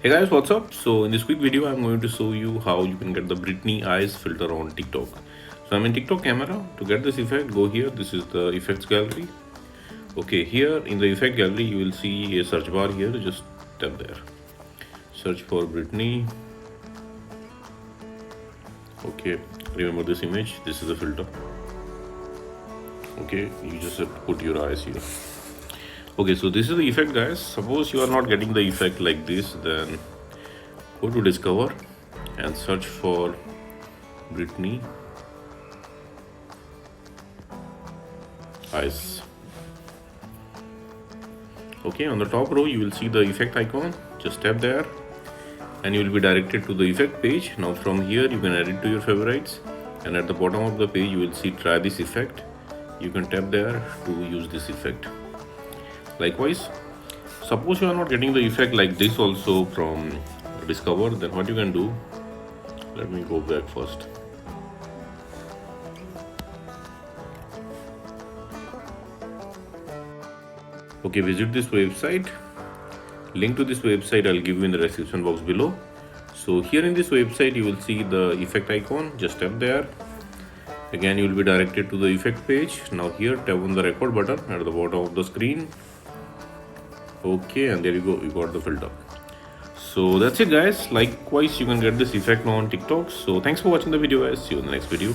Hey guys, what's up? So in this quick video, I'm going to show you how you can get the Britney Eyes filter on TikTok. So I'm in TikTok camera. To get this effect, go here. This is the effects gallery. Okay, here in the effect gallery, you will see a search bar here. Just tap there. Search for Britney. Okay, remember this image. This is the filter. Okay, you just have to put your eyes here. Okay, so this is the effect, guys. Suppose you are not getting the effect like this, then go to discover and search for Britney Eyes. Okay, on the top row you will see the effect icon. Just tap there and you will be directed to the effect page. Now from here you can add it to your favorites, and at the bottom of the page you will see try this effect. You can tap there to use this effect. Likewise, suppose you are not getting the effect like this also from discover, then what you can do, let me go back first. Okay, visit this website. Link to this website I'll give you in the description box below. So here in this website you will see the effect icon. Just tap there. Again you will be directed to the effect page. Now here tap on the record button at the bottom of the screen. Okay, and there you go, you got the filter. So that's it guys. Likewise, you can get this effect now on TikTok. So thanks for watching the video guys. See you in the next video.